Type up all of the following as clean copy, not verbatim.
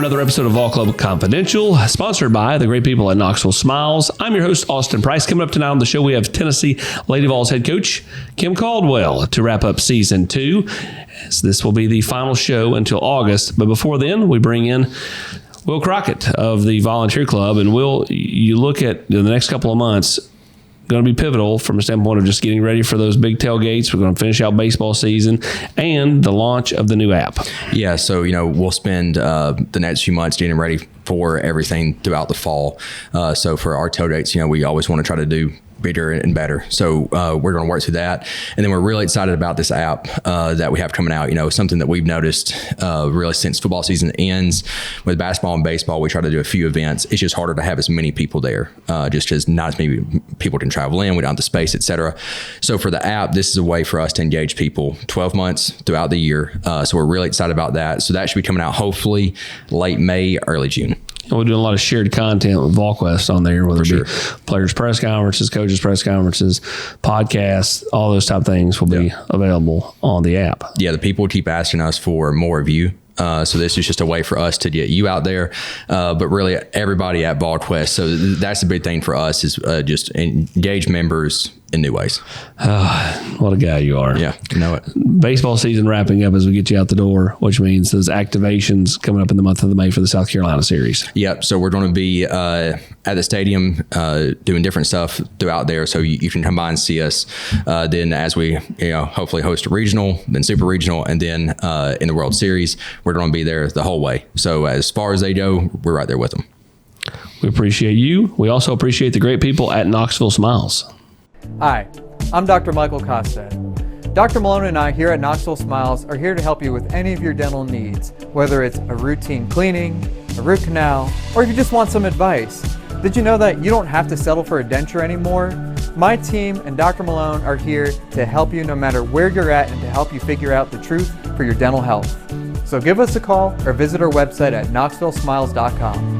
for another episode of Vol Club Confidential, sponsored by the great people at Knoxville Smiles. I'm your host, Austin Price. Coming up tonight on the show, we have Tennessee Lady Vols head coach Kim Caldwell to wrap up season 2. So this will be the final show until August. But before then, we bring in Will Crockett of the Volunteer Club. And Will, you look at the next couple of months, going to be pivotal from a standpoint of just getting ready for those big tailgates. We're going to finish out baseball season and the launch of the new app. Yeah, so we'll spend the next few months getting ready for everything throughout the fall. So for our tailgates, we always want to try to do bigger and better. So we're going to work through that. And then we're really excited about this app that we have coming out. Something that we've noticed really since football season ends with basketball and baseball, we try to do a few events. It's just harder to have as many people there just because not as many people can travel in. We don't have the space, et cetera. So for the app, this is a way for us to engage people 12 months throughout the year. So we're really excited about that. So that should be coming out hopefully late May, early June. And we're doing a lot of shared content with Volquest on there, whether it be players' press conferences, coaches' press conferences, podcasts, all those type of things will be available on the app. Yeah, the people keep asking us for more of you. So this is just a way for us to get you out there, but really everybody at Volquest. So that's the big thing for us is just engage members in new ways. What a guy you are. Yeah, you know it. Baseball season wrapping up as we get you out the door, which means those activations coming up in the month of May for the South Carolina series. Yep. So we're going to be at the stadium doing different stuff throughout there. So you can come by and see us. Then as we hopefully host a regional, then super regional, and then in the World Series, we're going to be there the whole way. So as far as they go, we're right there with them. We appreciate you. We also appreciate the great people at Knoxville Smiles. Hi, I'm Dr. Michael Costa. Dr. Malone and I here at Knoxville Smiles are here to help you with any of your dental needs, whether it's a routine cleaning, a root canal, or if you just want some advice. Did you know that you don't have to settle for a denture anymore? My team and Dr. Malone are here to help you no matter where you're at and to help you figure out the truth for your dental health. So give us a call or visit our website at knoxvillesmiles.com.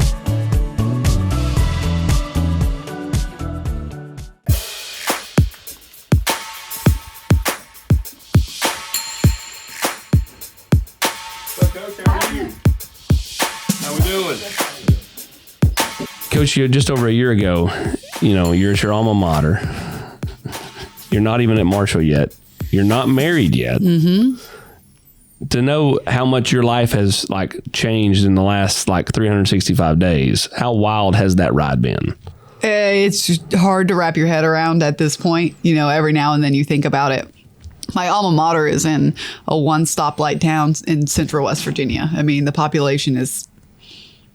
Coach, just over a year ago, you're at your alma mater. You're not even at Marshall yet. You're not married yet. Mm-hmm. To know how much your life has changed in the last 365 days, how wild has that ride been? It's hard to wrap your head around at this point. Every now and then you think about it. My alma mater is in a one stoplight town in central West Virginia. I mean, the population is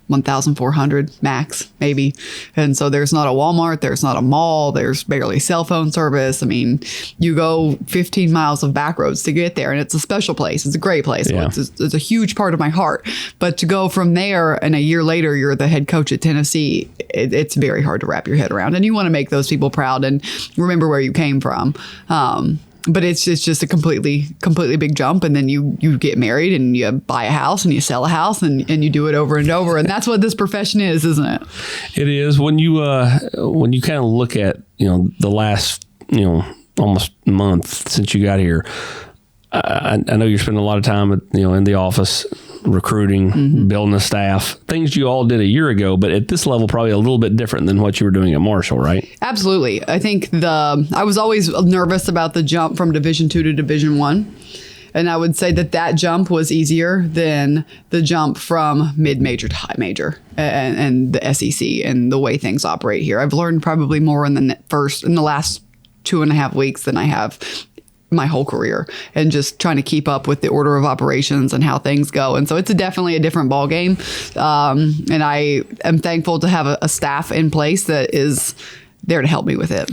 1,400 max, maybe. And so there's not a Walmart, there's not a mall, there's barely cell phone service. I mean, you go 15 miles of back roads to get there, and it's a special place. It's a great place. Yeah. It's a huge part of my heart. But to go from there and a year later, you're the head coach at Tennessee, it's very hard to wrap your head around. And you want to make those people proud and remember where you came from. But it's just a completely big jump. And then you get married and you buy a house and you sell a house and you do it over and over. And that's what this profession is, isn't it? It is. When you kind of look at, the last, almost month since you got here, I know you're spending a lot of time in the office recruiting, mm-hmm. building a staff, things you all did a year ago, but at this level, probably a little bit different than what you were doing at Marshall, right? Absolutely. I think I was always nervous about the jump from Division II to Division I. And I would say that jump was easier than the jump from mid-major to high major and the SEC and the way things operate here. I've learned probably more in the last 2.5 weeks than I have my whole career, and just trying to keep up with the order of operations and how things go. And so it's definitely a different ball game. And I am thankful to have a staff in place that is there to help me with it.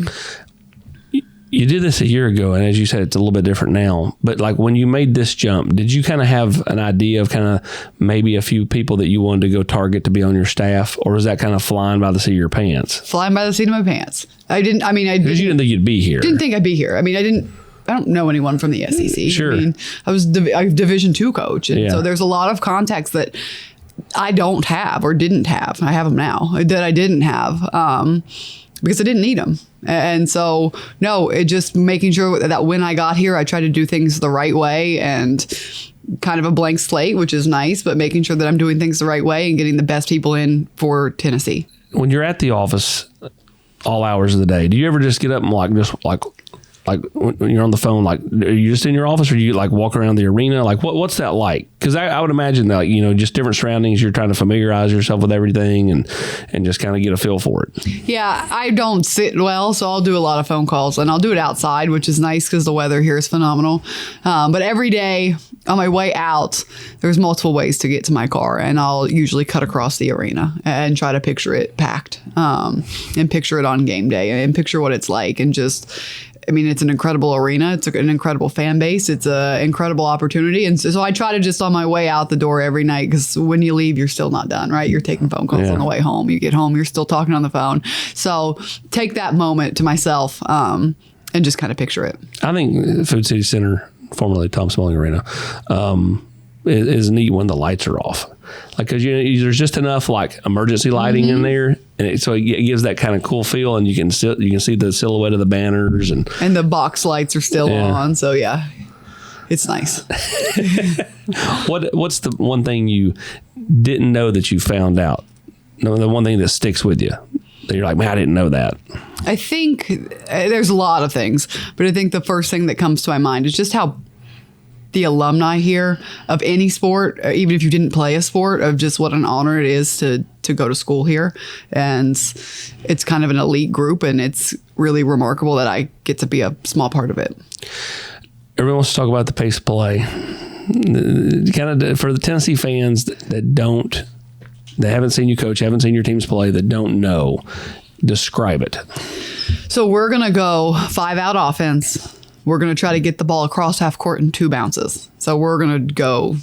You did this a year ago, and as you said, it's a little bit different now. But when you made this jump, did you kind of have an idea of kind of maybe a few people that you wanted to go target to be on your staff, or was that kind of flying by the seat of your pants? Flying by the seat of my pants. Because you didn't think you'd be here. Didn't think I'd be here. I don't know anyone from the SEC. Sure. I was a Division II coach. And so there's a lot of contacts that I don't have or didn't have. I have them now that I didn't have because I didn't need them. And so, no, it just making sure that when I got here, I tried to do things the right way and kind of a blank slate, which is nice, but making sure that I'm doing things the right way and getting the best people in for Tennessee. When you're at the office all hours of the day, do you ever just get up and like when you're on the phone, like, are you just in your office, or do you like walk around the arena? Like, what's that like? Because I would imagine that, just different surroundings, you're trying to familiarize yourself with everything and just kind of get a feel for it. Yeah, I don't sit well, so I'll do a lot of phone calls, and I'll do it outside, which is nice because the weather here is phenomenal. But every day on my way out, there's multiple ways to get to my car, and I'll usually cut across the arena and try to picture it packed, and picture it on game day, and picture what it's like, and just, I mean, it's an incredible arena. It's an incredible fan base. It's an incredible opportunity. And so I try to just on my way out the door every night, because when you leave, you're still not done, right? You're taking phone calls on the way home. You get home, you're still talking on the phone. So take that moment to myself and just kind of picture it. I think Food City Center, formerly Tom Smelling Arena, is neat when the lights are off. Like, because there's just enough like emergency lighting in there, and so it gives that kind of cool feel, and you can see the silhouette of the banners, and the box lights are still on. So yeah, it's nice. What's the one thing you didn't know that you found out? No, the one thing that sticks with you that you're like, man, I didn't know that. I think there's a lot of things, but I think the first thing that comes to my mind is just how the alumni here of any sport, even if you didn't play a sport, of just what an honor it is to go to school here. And it's kind of an elite group, and it's really remarkable that I get to be a small part of it. Everyone wants to talk about the pace of play. Kind of for the Tennessee fans that haven't seen you coach, haven't seen your teams play, that don't know, describe it. So we're going to go 5-out offense. We're going to try to get the ball across half court in 2 bounces. So we're going to go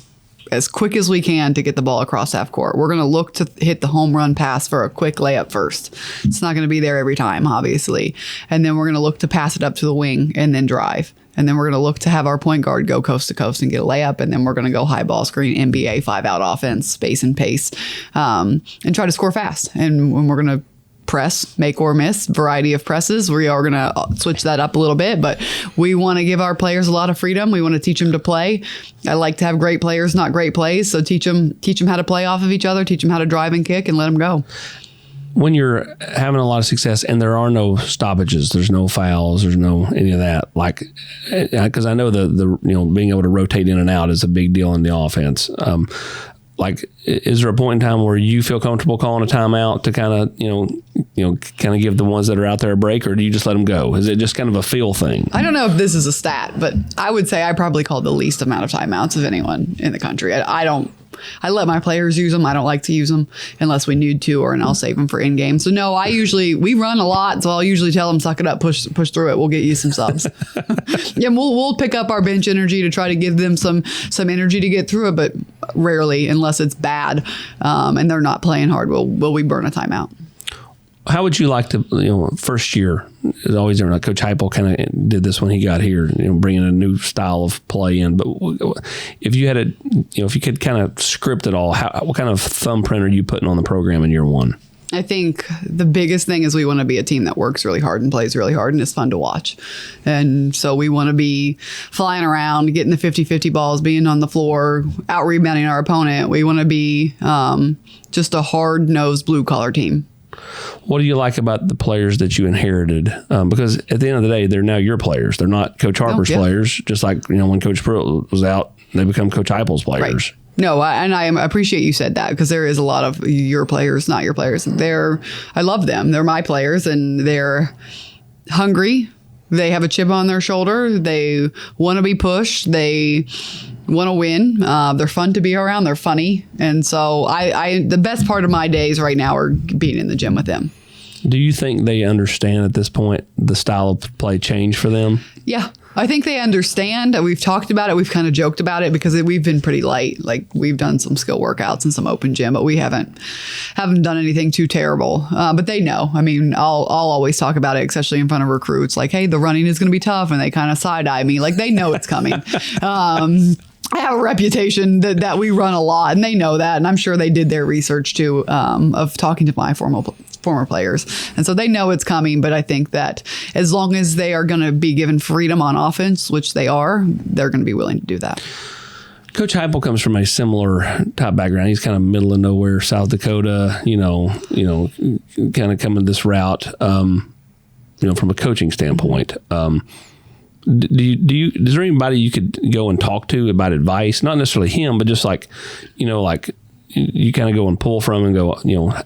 as quick as we can to get the ball across half court. We're going to look to hit the home run pass for a quick layup first. It's not going to be there every time, obviously. And then we're going to look to pass it up to the wing and then drive. And then we're going to look to have our point guard go coast to coast and get a layup. And then we're going to go high ball screen, NBA 5-out offense, space and pace, and try to score fast. And when we're going to press, make or miss, variety of presses. We are going to switch that up a little bit, but we want to give our players a lot of freedom. We want to teach them to play. I like to have great players, not great plays. So teach them how to play off of each other, teach them how to drive and kick, and let them go. When you're having a lot of success and there are no stoppages, there's no fouls, there's no any of that. Like, because I know the being able to rotate in and out is a big deal in the offense. Like, is there a point in time where you feel comfortable calling a timeout to kind of give the ones that are out there a break, or do you just let them go? Is it just kind of a feel thing? I don't know if this is a stat, but I would say I probably called the least amount of timeouts of anyone in the country. I let my players use them. I don't like to use them unless we need to, and I'll save them for in game. So no, we run a lot. So I'll usually tell them, suck it up, push through it. We'll get you some subs. Yeah, we'll pick up our bench energy to try to give them some energy to get through it, but rarely, unless it's bad and they're not playing hard, will we burn a timeout. How would you like to, first year, is always different. Coach Heupel kind of did this when he got here, bringing a new style of play in. But if you had if you could kind of script it all, what kind of thumbprint are you putting on the program in year one? I think the biggest thing is we want to be a team that works really hard and plays really hard and is fun to watch. And so we want to be flying around, getting the 50-50 balls, being on the floor, out-rebounding our opponent. We want to be just a hard-nosed blue-collar team. What do you like about the players that you inherited? Because at the end of the day, they're now your players. They're not Coach Harper's players. Just like when Coach Pruitt was out, they become Coach Heupel's players. Right. No, and I appreciate you said that, because there is a lot of your players, not your players. I love them. They're my players, and they're hungry. They have a chip on their shoulder. They want to be pushed. They want to win. They're fun to be around. They're funny. And so the best part of my days right now are being in the gym with them. Do you think they understand at this point the style of play change for them? Yeah. I think they understand. We've talked about it. We've kind of joked about it because we've been pretty light. Like, we've done some skill workouts and some open gym, but we haven't done anything too terrible. But they know. I mean, I'll always talk about it, especially in front of recruits. Like, hey, the running is going to be tough, and they kind of side eye me. Like, they know it's coming. I have a reputation that we run a lot, and they know that. And I'm sure they did their research too, of talking to my former players. And so they know it's coming, but I think that as long as they are going to be given freedom on offense, which they are, they're going to be willing to do that. Coach Heupel comes from a similar type background. He's kind of middle of nowhere, South Dakota. Kind of coming this route. From a coaching standpoint. Is there anybody you could go and talk to about advice? Not necessarily him, but just like you kind of go and pull from and go,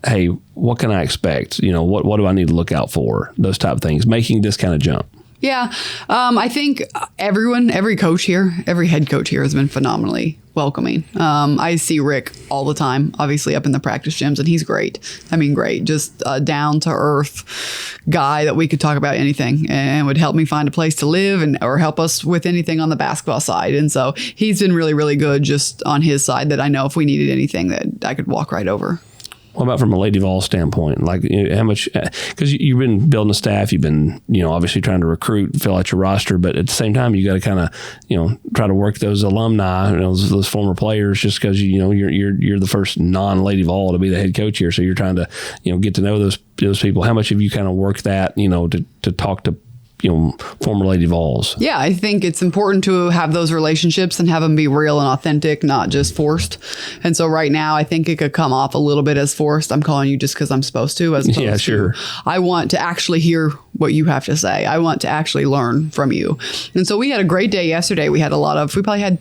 hey, what can I expect? What do I need to look out for? Those type of things, making this kind of jump. Yeah. I think every coach here, every head coach here has been phenomenally welcoming. I see Rick all the time, obviously up in the practice gyms, and he's great. I mean, great. Just a down to earth guy that we could talk about anything and would help me find a place to live or help us with anything on the basketball side. And so he's been really, really good just on his side, that I know if we needed anything that I could walk right over. What about from a Lady Vol standpoint? Like, how much, because you've been building a staff, you've been, obviously trying to recruit, fill out your roster, but at the same time, you got to kind of, try to work those alumni, those former players, just because, you're the first non-Lady Vol to be the head coach here. So you're trying to, get to know those people. How much have you kind of worked that, to talk to, former Lady Vols? Yeah, I think it's important to have those relationships and have them be real and authentic, not just forced. And so right now, I think it could come off a little bit as forced. I'm calling you just because I'm supposed to, as opposed sure. I want to actually hear what you have to say. I want to actually learn from you. And so we had a great day yesterday. We probably had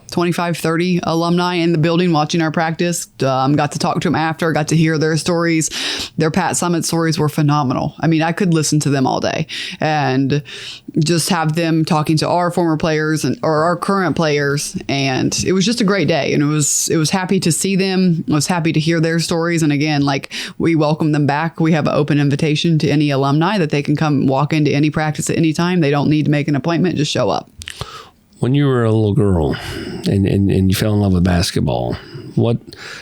25, 30 alumni in the building watching our practice. Got to talk to them after, got to hear their stories. Their Pat Summit stories were phenomenal. I mean, I could listen to them all day and just have them talking to our former players or our current players. And it was just a great day. And it was happy to see them. I was happy to hear their stories. And again, we welcome them back. We have an open invitation to any alumni that they can come walk into any practice at any time. They don't need to make an appointment, just show up. When you were a little girl and you fell in love with basketball, what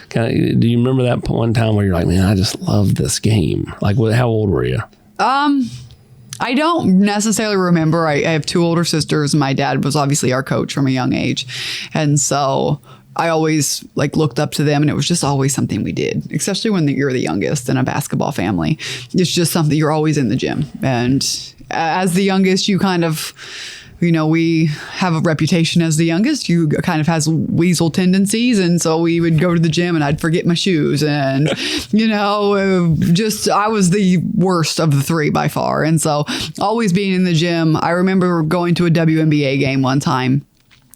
do you remember that one time where you're like, man, I just love this game? Like, how old were you? I don't necessarily remember. I have two older sisters. My dad was obviously our coach from a young age. And so I always looked up to them, and it was just always something we did, especially when you're the youngest in a basketball family. It's just something, you're always in the gym. And as the youngest, you kind of, we have a reputation as the youngest. You kind of has weasel tendencies. And so we would go to the gym and I'd forget my shoes. And, I was the worst of the three by far. And so always being in the gym. I remember going to a WNBA game one time.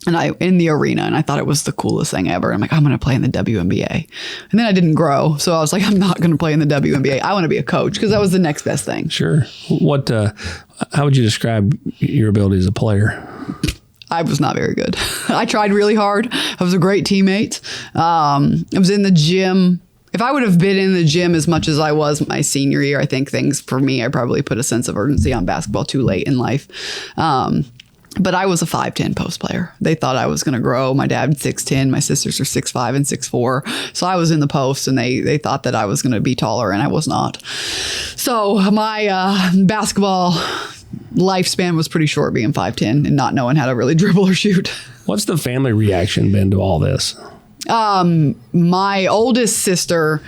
And in the arena, and I thought it was the coolest thing ever. I'm like, I'm going to play in the WNBA. And then I didn't grow. So I was like, I'm not going to play in the WNBA. I want to be a coach, because that was the next best thing. Sure. How would you describe your ability as a player? I was not very good. I tried really hard. I was a great teammate. I was in the gym. If I would have been in the gym as much as I was my senior year, I think things for me, I probably put a sense of urgency on basketball too late in life. But I was a 5'10" post player. They thought I was going to grow. My dad's 6'10", my sisters are 6'5" and 6'4". So I was in the post, and they thought that I was going to be taller, and I was not. So my basketball lifespan was pretty short, being 5'10" and not knowing how to really dribble or shoot. What's the family reaction been to all this? My oldest sister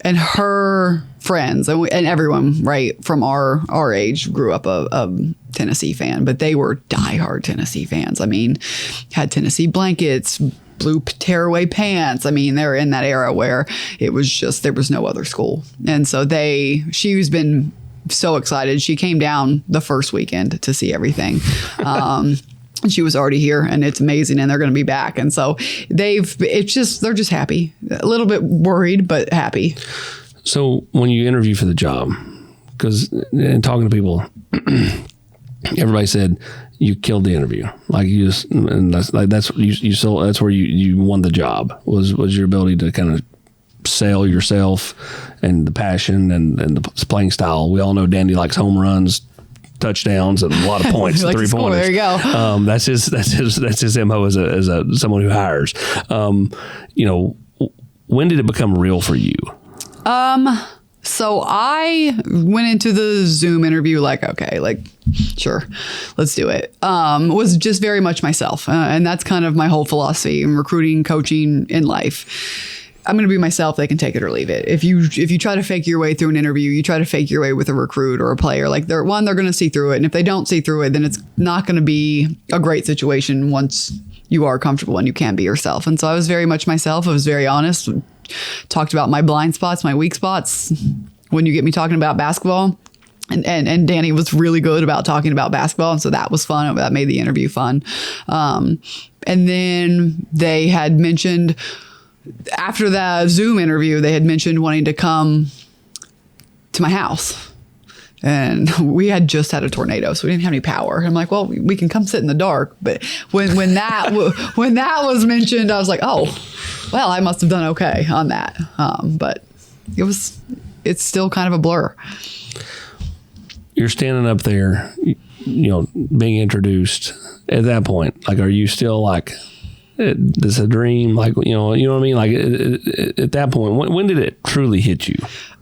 and her friends and everyone right from our age grew up a Tennessee fan, but they were diehard Tennessee fans. I mean, had Tennessee blankets, blue tearaway pants. I mean, they were in that era where it was just, there was no other school. And so she's been so excited. She came down the first weekend to see everything. She was already here, and it's amazing, and they're going to be back. And so they're just happy, a little bit worried, but happy. So when you interview for the job, because in talking to people, everybody said you killed the interview. Like you just, and that's where you won the job, was your ability to kind of sell yourself and the passion and the playing style. We all know Dandy likes home runs, touchdowns, and a lot of points, like 3-pointers. There you go. That's his MO as someone who hires. When did it become real for you? So I went into the Zoom interview sure, let's do it. Was just very much myself. And that's kind of my whole philosophy in recruiting, coaching, in life. I'm going to be myself. They can take it or leave it. If you try to fake your way through an interview, you try to fake your way with a recruit or a player, like they're going to see through it. And if they don't see through it, then it's not going to be a great situation once you are comfortable and you can be yourself. And so I was very much myself. I was very honest, talked about my blind spots, my weak spots. When you get me talking about basketball, and Danny was really good about talking about basketball. And so that was fun. That made the interview fun. And then they had mentioned, after that Zoom interview, they had mentioned wanting to come to my house. And we had just had a tornado, so we didn't have any power. I'm like, well, we can come sit in the dark. But when that was mentioned, I was like, oh, well, I must have done okay on that. But it's still kind of a blur. You're standing up there, being introduced. At that point, like, are you still like, this is a dream? Like, you know what I mean? Like, at that point, when did it truly hit you?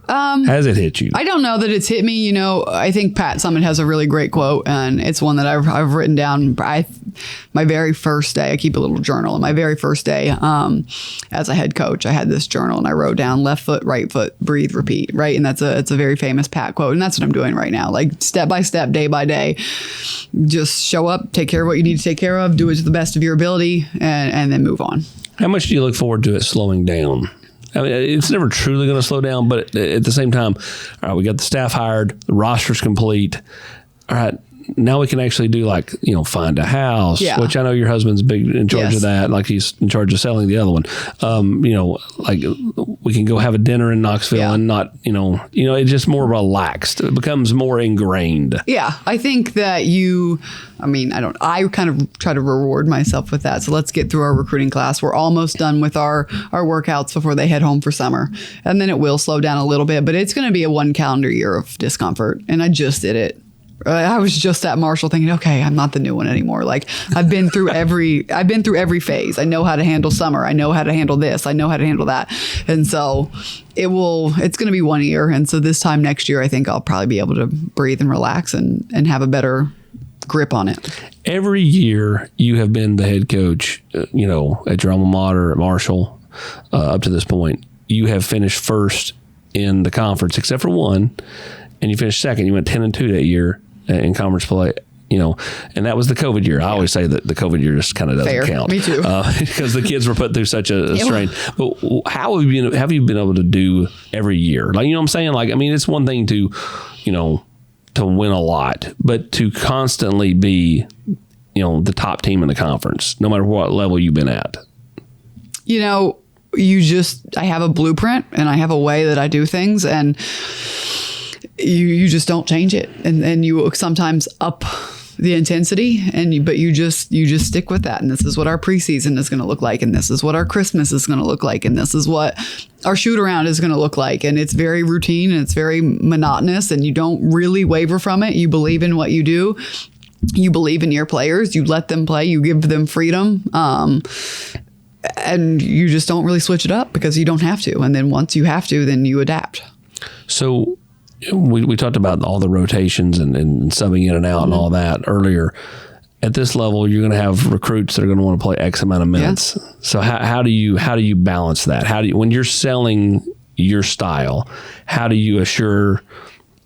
Has it hit you? I don't know that it's hit me. I think Pat Summitt has a really great quote, and it's one that I've written down. My very first day, I keep a little journal. And my very first day as a head coach, I had this journal, and I wrote down left foot, right foot, breathe, repeat. Right, and it's a very famous Pat quote, and that's what I'm doing right now. Like, step by step, day by day, just show up, take care of what you need to take care of, do it to the best of your ability, and then move on. How much do you look forward to it slowing down? I mean, it's never truly going to slow down, but at the same time, all right, we got the staff hired, the roster's complete. All right, now we can actually do find a house, which I know your husband's big in charge of that. Like, he's in charge of selling the other one. Like, we can go have a dinner in Knoxville and not, it's just more relaxed. It becomes more ingrained. Yeah, I think that I kind of try to reward myself with that. So let's get through our recruiting class. We're almost done with our workouts before they head home for summer. And then it will slow down a little bit, but it's going to be a 1 calendar year of discomfort. And I just did it. I was just at Marshall thinking, okay, I'm not the new one anymore. Like, I've been through every phase. I know how to handle summer. I know how to handle this. I know how to handle that. And so it's going to be 1 year. And so this time next year, I think I'll probably be able to breathe and relax and have a better grip on it. Every year you have been the head coach, at your alma mater at Marshall, up to this point, you have finished first in the conference, except for one, and you finished second. You went 10-2 that year in conference play, and that was the COVID year. I always say that the COVID year just kind of doesn't count. Me too. Because the kids were put through such a strain. But how have you been able to do every year? Like, you know what I'm saying? Like, I mean, it's one thing to, to win a lot, but to constantly be, the top team in the conference, no matter what level you've been at. I have a blueprint and I have a way that I do things, and you just don't change it, and you sometimes up the intensity, but you just stick with that. And this is what our preseason is going to look like, and this is what our Christmas is going to look like, and this is what our shoot around is going to look like. And it's very routine and it's very monotonous, and you don't really waver from it. You believe in what you do. You believe in your players. You let them play. You give them freedom. And you just don't really switch it up because you don't have to. And then once you have to, then you adapt. So we talked about all the rotations and subbing in and out and all that earlier. At this level, you're going to have recruits that are going to want to play X amount of minutes. Yeah. So how do you balance that? When you're selling your style, how do you assure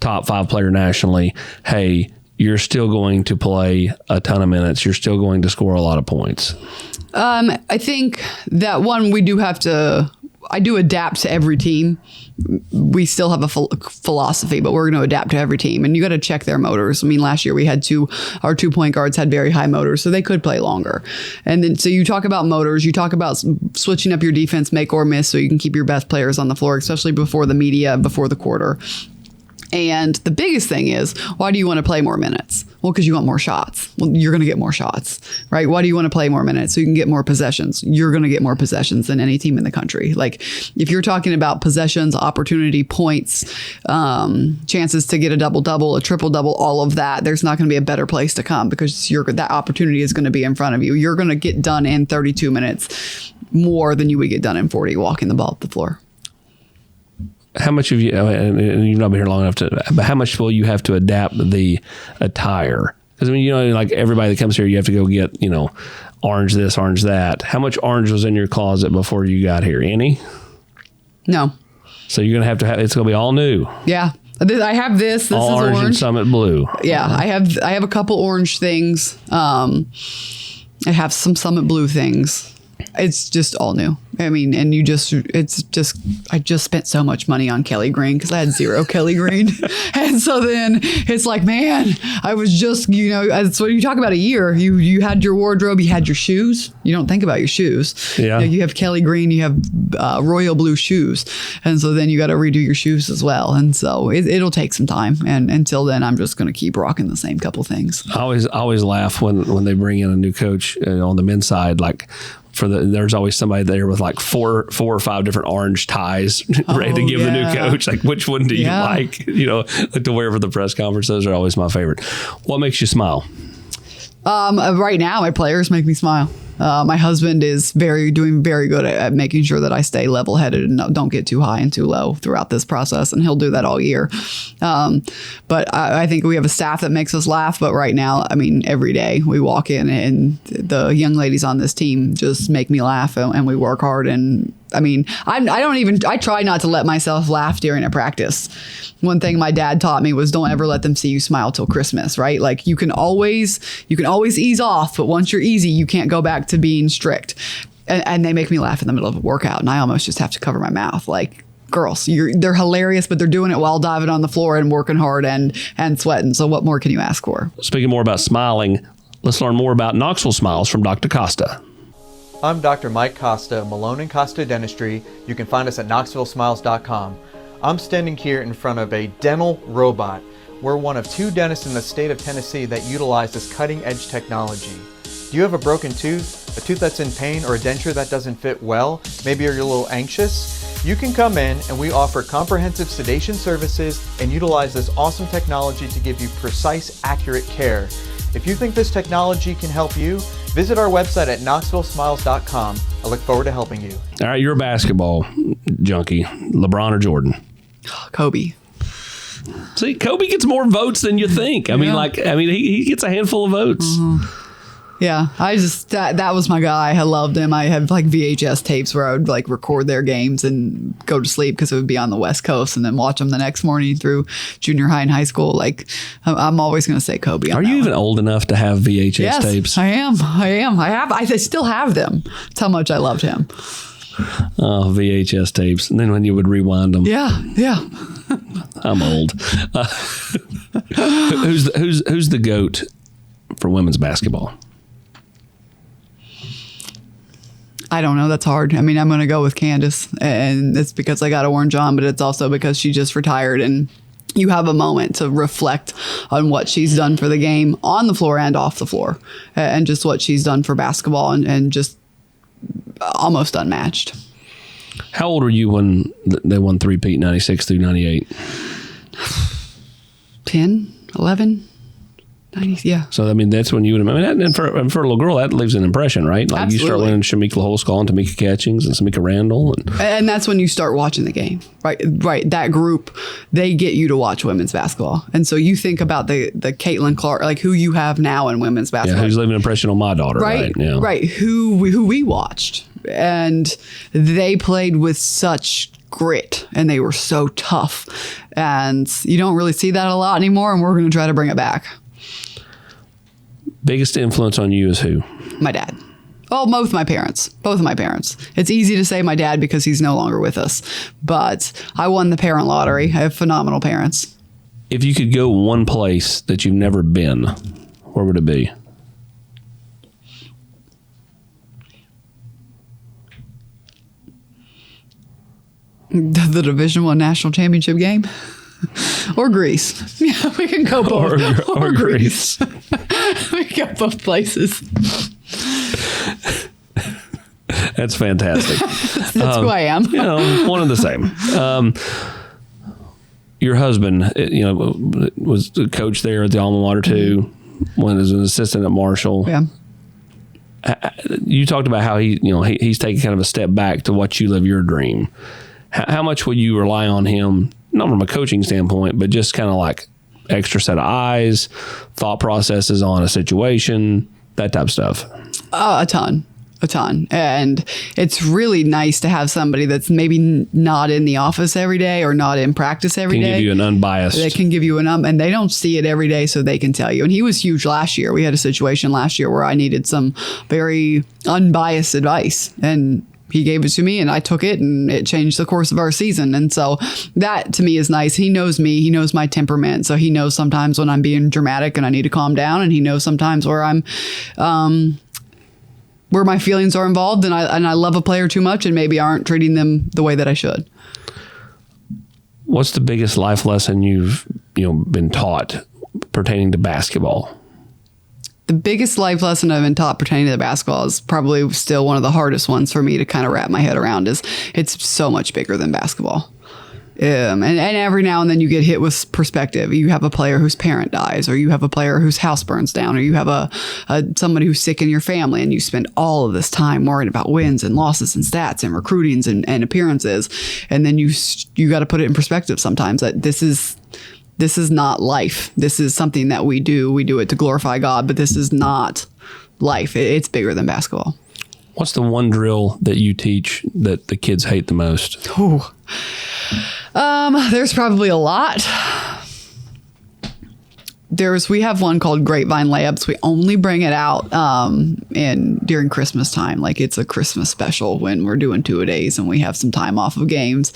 top 5 player nationally, hey, you're still going to play a ton of minutes, you're still going to score a lot of points? I think that I do adapt to every team. We still have a philosophy, but we're going to adapt to every team, and you got to check their motors. I mean, last year we had our 2 point guards had very high motors, so they could play longer. And then, so you talk about motors, you talk about switching up your defense, make or miss, so you can keep your best players on the floor, especially before the media, before the quarter. And the biggest thing is, why do you want to play more minutes? Well, because you want more shots. Well, you're going to get more shots, right? Why do you want to play more minutes? So you can get more possessions. You're going to get more possessions than any team in the country. Like, if you're talking about possessions, opportunity, points, chances to get a double-double, a triple-double, all of that, there's not going to be a better place to come because that opportunity is going to be in front of you. You're going to get done in 32 minutes more than you would get done in 40 walking the ball up the floor. How much of you, and you've not been here long enough but how much will you have to adapt the attire? Because, I mean, like everybody that comes here, you have to go get, orange this, orange that. How much orange was in your closet before you got here? Any? No. So you're going to have, it's going to be all new. Yeah. I have this. This All is orange. and Summit Blue. Yeah. I have a couple orange things. I have some Summit Blue things. It's just all new. I mean, and I just spent so much money on Kelly Green because I had zero Kelly Green. And so then it's like, man, I was just, so you talk about a year, you had your wardrobe, you had your shoes. You don't think about your shoes. Yeah. You have Kelly Green, you have royal blue shoes. And so then you got to redo your shoes as well. And so it'll take some time. And until then, I'm just going to keep rocking the same couple things. I always laugh when they bring in a new coach on the men's side, like, there's always somebody there with like four or five different orange ties ready to give the new coach. Like, which one do you like? To wear for the press conference. Those are always my favorite. What makes you smile? Right now, my players make me smile. My husband is doing very good at making sure that I stay level-headed and don't get too high and too low throughout this process, and he'll do that all year. But I think we have a staff that makes us laugh. But right now, I mean, every day we walk in and the young ladies on this team just make me laugh, and we work hard. And I mean, I try not to let myself laugh during a practice. One thing my dad taught me was don't ever let them see you smile till Christmas, right? Like you can always ease off, but once you're easy, you can't go back to being strict. And they make me laugh in the middle of a workout, and I almost just have to cover my mouth. Like, girls, they're hilarious, but they're doing it while diving on the floor and working hard and sweating. So what more can you ask for? Speaking more about smiling, let's learn more about Knoxville Smiles from Dr. Costa. I'm Dr. Mike Costa, Malone & Costa Dentistry. You can find us at knoxvillesmiles.com. I'm standing here in front of a dental robot. We're one of 2 dentists in the state of Tennessee that utilize this cutting-edge technology. Do you have a broken tooth, a tooth that's in pain, or a denture that doesn't fit well? Maybe you're a little anxious? You can come in and we offer comprehensive sedation services and utilize this awesome technology to give you precise, accurate care. If you think this technology can help you, visit our website at knoxvillesmiles.com. I look forward to helping you. All right, you're a basketball junkie. LeBron or Jordan? Kobe. See, Kobe gets more votes than you think. I mean, he gets a handful of votes. Mm-hmm. Yeah, I just that was my guy. I loved him. I had like VHS tapes where I would like record their games and go to sleep because it would be on the West Coast, and then watch them the next morning through junior high and high school. Like, I'm always going to say Kobe. Are you even old enough to have VHS tapes? I am. I still have them. That's how much I loved him. Oh, VHS tapes. And then when you would rewind them. Yeah. I'm old. Who's the GOAT for women's basketball? I don't know. That's hard. I mean, I'm going to go with Candace, and it's because I got orange on, but it's also because she just retired, and you have a moment to reflect on what she's done for the game on the floor and off the floor, and just what she's done for basketball, and just almost unmatched. How old were you when they won 3-peat 96 through 98? 10, 11. 90s, yeah. So, I mean, that's when you would have, and for a little girl, that leaves an impression, right? Like, Absolutely. You start learning Shamika Holscall and Tamika Catchings and Samika Randall. And that's when you start watching the game, right? Right. That group, they get you to watch women's basketball. And so you think about the Caitlin Clark, like who you have now in women's basketball. Yeah, who's leaving an impression on my daughter, right? Yeah. Right. Who we watched. And they played with such grit, and they were so tough. And you don't really see that a lot anymore, and we're going to try to bring it back. Biggest influence on you is who? My dad. Oh, both my parents. It's easy to say my dad because he's no longer with us, but I won the parent lottery. I have phenomenal parents. If you could go one place that you've never been, where would it be? The Division I national championship game. Or Greece. Yeah, we can go both. Or Greece. We can go both places. That's fantastic. That's who I am. One and the same. Your husband, was the coach there at the alma mater too, when as an assistant at Marshall. Yeah. You talked about how he's taking kind of a step back to watch you live your dream. How much would you rely on him? Not from a coaching standpoint, but just kind of like extra set of eyes, thought processes on a situation, that type of stuff. A ton. a ton. And it's really nice to have somebody that's maybe not in the office every day or not in practice every day. Can give you an unbiased. They can give you and they don't see it every day, so they can tell you. And he was huge last year. We had a situation last year where I needed some very unbiased advice, and he gave it to me and I took it, and it changed the course of our season. And so that to me is nice. He knows me. He knows my temperament. So he knows sometimes when I'm being dramatic and I need to calm down, and he knows sometimes where I'm where my feelings are involved and I love a player too much and maybe aren't treating them the way that I should. What's the biggest life lesson you've been taught pertaining to basketball? The biggest life lesson I've been taught pertaining to basketball is probably still one of the hardest ones for me to kind of wrap my head around. Is it's so much bigger than basketball. And every now and then you get hit with perspective. You have a player whose parent dies, or you have a player whose house burns down, or you have somebody who's sick in your family, and you spend all of this time worrying about wins and losses and stats and recruitings and appearances. And then you got to put it in perspective sometimes that this is not life. This is something that we do. We do it to glorify God, but this is not life. It's bigger than basketball. What's the one drill that you teach that the kids hate the most? Ooh. There's probably a lot. We have one called Grapevine Layups. We only bring it out during Christmas time. Like it's a Christmas special when we're doing 2-a-days and we have some time off of games.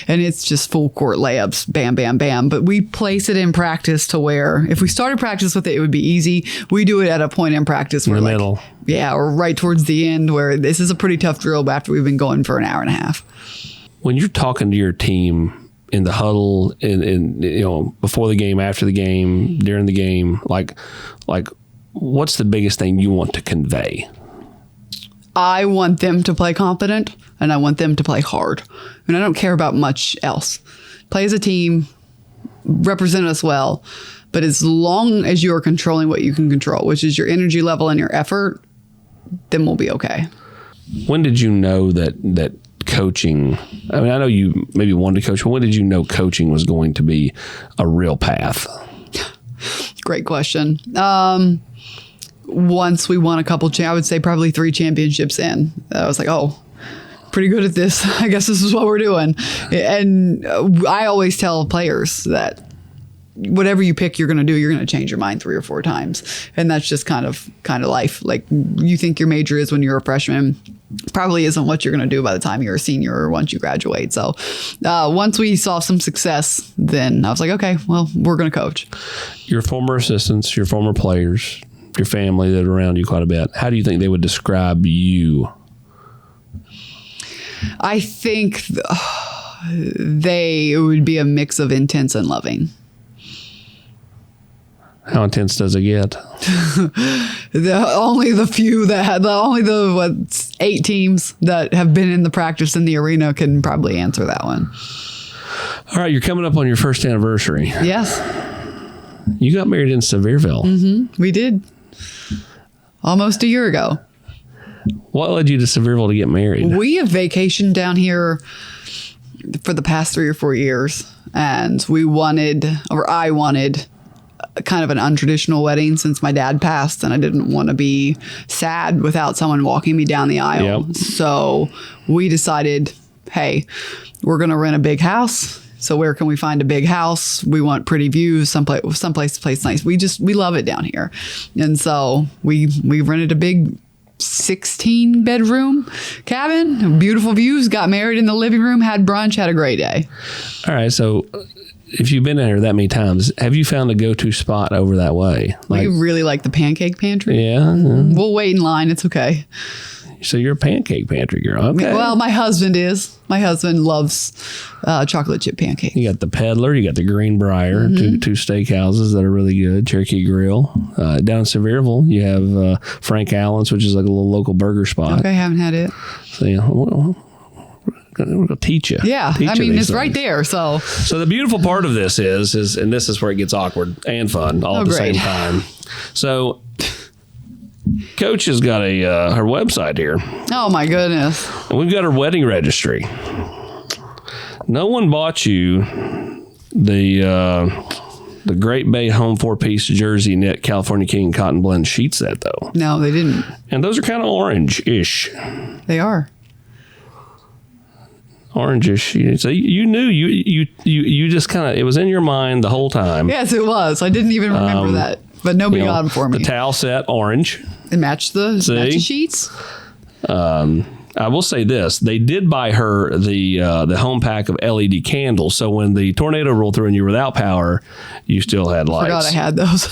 And it's just full court layups, bam, bam, bam. But we place it in practice to where if we started practice with it, it would be easy. We do it at a point in practice where in the middle. Yeah, or right towards the end where this is a pretty tough drill after we've been going for an hour and a half. When you're talking to your team in the huddle, in before the game, after the game, during the game, like what's the biggest thing you want to convey? I want them to play confident, and I want them to play hard. And I don't care about much else. Play as a team, represent us well, but as long as you are controlling what you can control, which is your energy level and your effort, then we'll be okay. When did you know that coaching, I mean, I know you maybe wanted to coach, but when did you know coaching was going to be a real path? Great question. Once we won a couple, I would say probably 3 championships in, I was like, oh, pretty good at this. I guess this is what we're doing. And I always tell players that whatever you pick, you're going to do, you're going to change your mind 3 or 4 times. And that's just kind of life. Like you think your major is when you're a freshman, probably isn't what you're going to do by the time you're a senior or once you graduate. So once we saw some success, then I was like, okay, well, we're going to coach. Your former assistants, your former players, your family that are around you quite a bit, how do you think they would describe you? I think they would be a mix of intense and loving. How intense does it get? Only the 8 teams that have been in the practice in the arena can probably answer that one. All right, you're coming up on your first anniversary. Yes. You got married in Sevierville. Mm-hmm. We did. Almost a year ago. What led you to Sevierville to get married? We have vacationed down here for the past 3 or 4 years, and I wanted kind of an untraditional wedding since my dad passed, and I didn't want to be sad without someone walking me down the aisle. Yep. So we decided, hey, we're going to rent a big house. So where can we find a big house? We want pretty views, someplace to place nice. We love it down here. And so we rented a big 16 bedroom cabin, beautiful views, got married in the living room, had brunch, had a great day. All right. So if you've been in there that many times, have you found a go-to spot over that way? We really like the pancake pantry. Yeah. We'll wait in line. It's okay. So you're a pancake pantry girl. Okay. Well, my husband is. My husband loves chocolate chip pancakes. You got the Peddler. You got the Greenbrier, two steakhouses that are really good. Cherokee Grill. Down in Sevierville, you have Frank Allen's, which is like a little local burger spot. Okay, I haven't had it. So, yeah, we're going to teach you. Yeah, I mean, it's right there. So the beautiful part of this is, and this is where it gets awkward and fun all at the same time. So Coach has got her website here. Oh, my goodness. And we've got her wedding registry. No one bought you the The Great Bay Home 4-piece jersey knit California King cotton blend sheet set, though. No, they didn't. And those are kind of orange-ish. They are. Orange-ish. So you knew, you just kind of, it was in your mind the whole time. Yes, it was. I didn't even remember that. But nobody got them for me. The towel set, orange. It matched the sheets. I will say this: they did buy her the home pack of LED candles. So when the tornado rolled through and you were without power, you still had lights. I forgot I had those.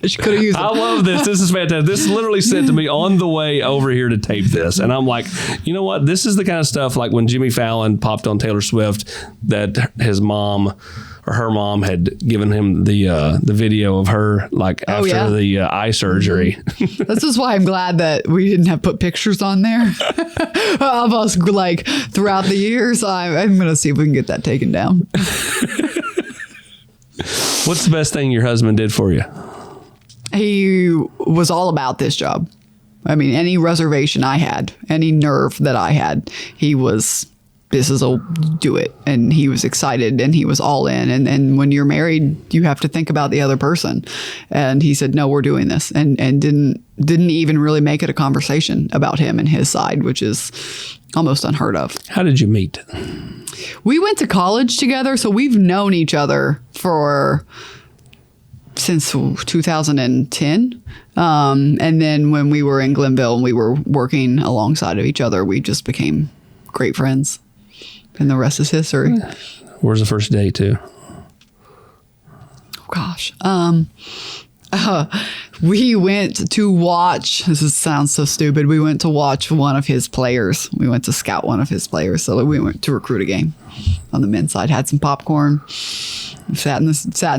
She could have used them. I love this. This is fantastic. This is literally sent to me on the way over here to tape this, and I'm like, you know what? This is the kind of stuff like when Jimmy Fallon popped on Taylor Swift that his mom or her mom had given him the video of her like after the eye surgery. This is why I'm glad that we didn't have put pictures on there of us like throughout the years. I'm going to see if we can get that taken down. What's the best thing your husband did for you? He was all about this job. I mean, any reservation I had, any nerve that I had, he was, this is a do it. And he was excited and he was all in. And when you're married, you have to think about the other person. And he said, no, we're doing this. And didn't even really make it a conversation about him and his side, which is almost unheard of. How did you meet? We went to college together. So we've known each other since 2010. And then when we were in Glenville and we were working alongside of each other, we just became great friends. And the rest is history. Where's the first date to? Oh, gosh. We went to watch, sounds so stupid. We went to watch one of his players. We went to scout one of his players. So we went to recruit a game on the men's side, had some popcorn, sat in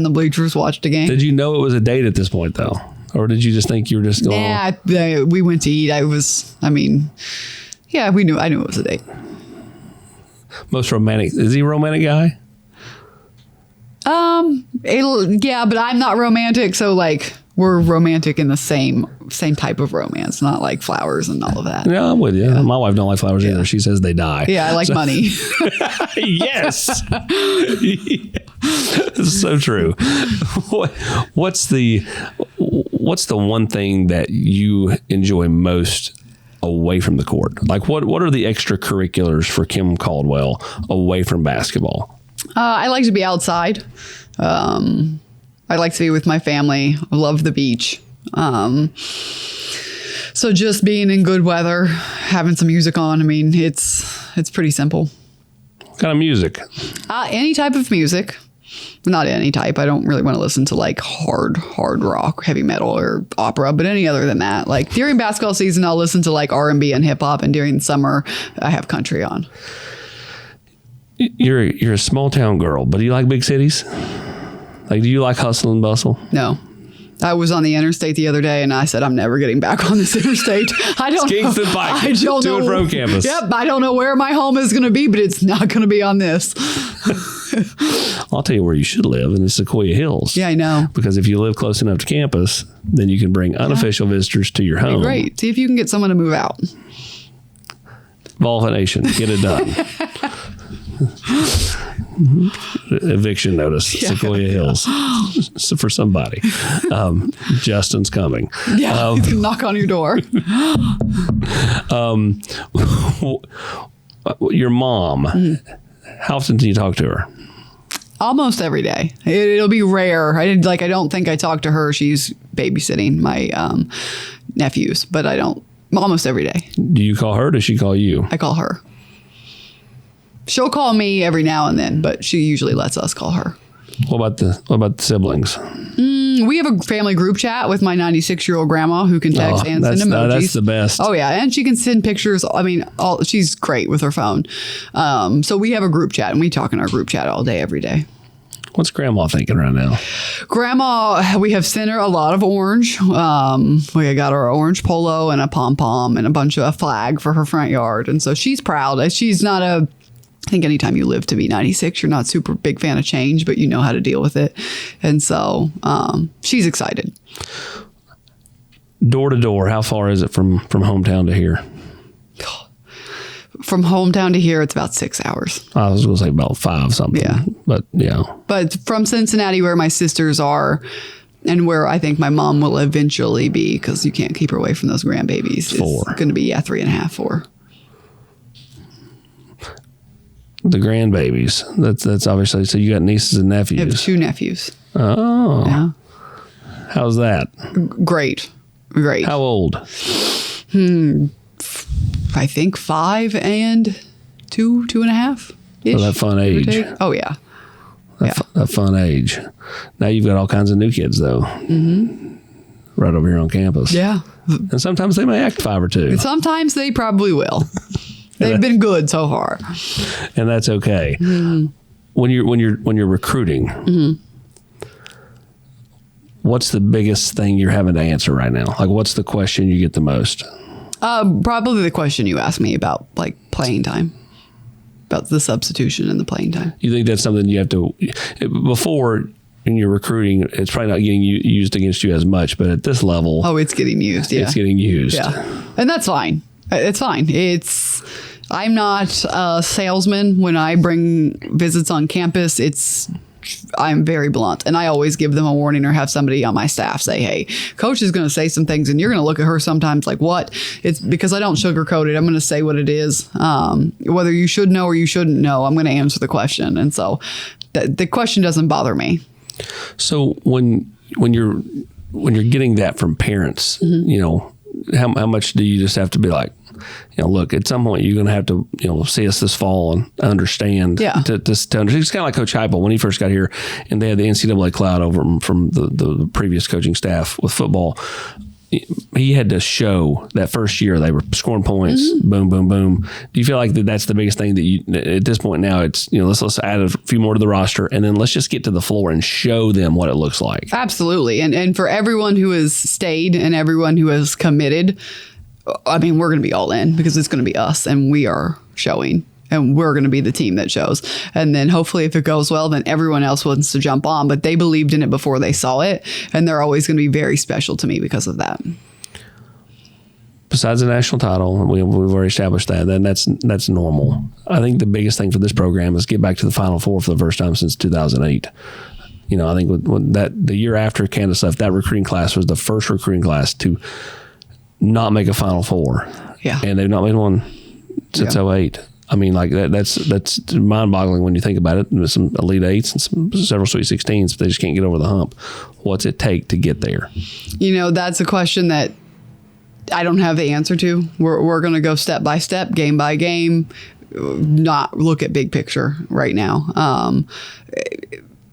the bleachers, watched a game. Did you know it was a date at this point though? Or did you just think you were just going? Yeah, we went to eat. I knew it was a date. Most romantic. Is he a romantic guy? Yeah, but I'm not romantic. So like we're romantic in the same type of romance, not like flowers and all of that. Yeah, I'm with you. Yeah. My wife don't like flowers either. She says they die. Yeah, I like money. Yes. It's so true. What's the one thing that you enjoy most away from the court? Like what are the extracurriculars for Kim Caldwell away from basketball? I like to be outside. I like to be with my family. I love the beach. So just being in good weather, having some music on. I mean, it's pretty simple. What kind of music? Any type of music. Not any type. I don't really want to listen to like hard rock, heavy metal, or opera, but any other than that. Like during basketball season, I'll listen to like R&B and hip hop, and during the summer, I have country on. You're a small town girl, but do you like big cities? Like, do you like hustle and bustle? No. I was on the interstate the other day and I said, I'm never getting back on this interstate. I don't know. Kingston Pike, to and from campus. Yep. I don't know where my home is going to be, but it's not going to be on this. I'll tell you where you should live, and it's Sequoia Hills. Yeah, I know. Because if you live close enough to campus, then you can bring unofficial visitors to your home. Great. See if you can get someone to move out. Volquest Nation, get it done. Eviction notice, Sequoia Hills. So for somebody. Justin's coming. Yeah, he's gonna knock on your door. Your mom, how often do you talk to her? Almost every day. It'll be rare. I don't think I talk to her. She's babysitting my nephews, but I don't. Almost every day. Do you call her? Does she call you? I call her. She'll call me every now and then, but she usually lets us call her. What about the siblings? We have a family group chat with my 96-year-old grandma who can text and send emojis. That's the best. Oh yeah, and she can send pictures. I mean, she's great with her phone. So we have a group chat, and we talk in our group chat all day, every day. What's Grandma thinking right now? Grandma, we have sent her a lot of orange. We got her an orange polo and a pom-pom and a flag for her front yard. And so she's proud. She's not I think anytime you live to be 96, you're not super big fan of change, but you know how to deal with it. And so she's excited. Door to door, how far is it from hometown to here? From hometown to here, it's about 6 hours. I was going to say about 5 something. Yeah. But yeah. But from Cincinnati, where my sisters are, and where I think my mom will eventually be, because you can't keep her away from those grandbabies. 4. It's going to be 3.5, 4. The grandbabies. That's obviously, so you got nieces and nephews. I have 2 nephews. Oh. Yeah. How's that? Great. How old? I think 5 and 2.5. So that fun age. Oh, yeah. That fun age. Now you've got all kinds of new kids, though. Mm-hmm. Right over here on campus. Yeah. And sometimes they may act 5 or 2. Sometimes they probably will. They've been good so far. And that's okay. Mm-hmm. When you're recruiting, mm-hmm. what's the biggest thing you're having to answer right now? Like, what's the question you get the most? Probably the question you asked me about, like, playing time. About the substitution and the playing time. You think that's something you have to, before in your recruiting, it's probably not getting used against you as much, but at this level. Oh, it's getting used. Yeah. It's getting used. Yeah. And that's fine. It's fine. I'm not a salesman. When I bring visits on campus, I'm very blunt, and I always give them a warning or have somebody on my staff say, hey, coach is going to say some things and you're going to look at her sometimes like, what? It's because I don't sugarcoat it. I'm going to say what it is. Whether you should know or you shouldn't know, I'm going to answer the question. And so the question doesn't bother me. So when you're getting that from parents, mm-hmm. How much do you just have to be like, look, at some point you're going to have to, see us this fall and understand. Yeah. To understand. It's kind of like Coach Heupel when he first got here, and they had the NCAA cloud over him from the previous coaching staff with football. He had to show that first year they were scoring points, mm-hmm. boom, boom, boom. Do you feel like that's the biggest thing that you, at this point now, it's, let's add a few more to the roster and then let's just get to the floor and show them what it looks like? Absolutely. And for everyone who has stayed and everyone who has committed, I mean, we're going to be all in because it's going to be us and we are showing. And we're going to be the team that shows. And then hopefully if it goes well, then everyone else wants to jump on. But they believed in it before they saw it. And they're always going to be very special to me because of that. Besides the national title, we've already established that. Then that's normal. I think the biggest thing for this program is get back to the Final Four for the first time since 2008. I think with that the year after Candace left, that recruiting class was the first recruiting class to not make a Final Four. Yeah. And they've not made one since 2008. I mean, like that's mind-boggling when you think about it. There's some Elite Eights and several Sweet 16s, but they just can't get over the hump. What's it take to get there? That's a question that I don't have the answer to. We're going to go step by step, game by game, not look at big picture right now.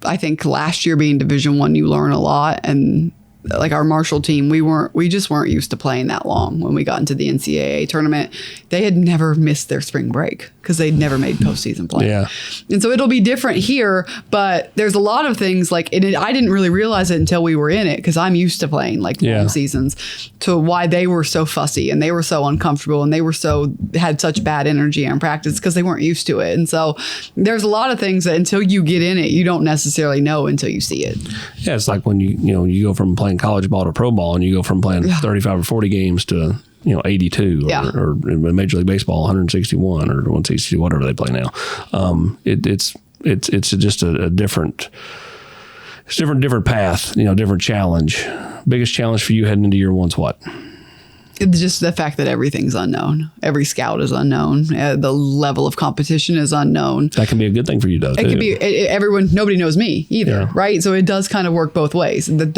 I think last year being Division I, you learn a lot, and like our Marshall team, we just weren't used to playing that long when we got into the NCAA tournament. They had never missed their spring break because they'd never made postseason play. Yeah. And so it'll be different here, but there's a lot of things like I didn't really realize it until we were in it because I'm used to playing like long seasons, to why they were so fussy and they were so uncomfortable and they were had such bad energy in practice because they weren't used to it. And so there's a lot of things that until you get in it, you don't necessarily know until you see it. Yeah, it's like when you go from playing college ball to pro ball and you go from playing 35 or 40 games to 82 or in Major League Baseball 161 or 162, whatever they play now. It's just a different path, different challenge. Biggest challenge for you heading into year one's what? It's just the fact that everything's unknown. Every scout is unknown. The level of competition is unknown. That can be a good thing for you, though. It can be nobody knows me either, right? So it does kind of work both ways. That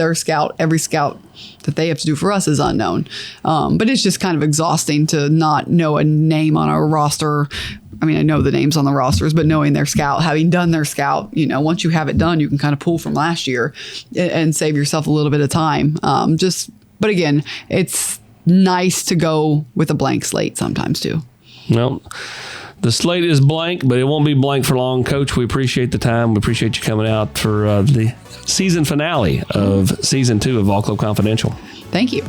every scout that they have to do for us is unknown. But it's just kind of exhausting to not know a name on our roster. I mean, I know the names on the rosters, but knowing their scout, having done their scout, once you have it done, you can kind of pull from last year and save yourself a little bit of time. But again, it's nice to go with a blank slate sometimes too. Well, the slate is blank, but it won't be blank for long. Coach, we appreciate the time. We appreciate you coming out for the season finale of season 2 of Vol Club Confidential. Thank you.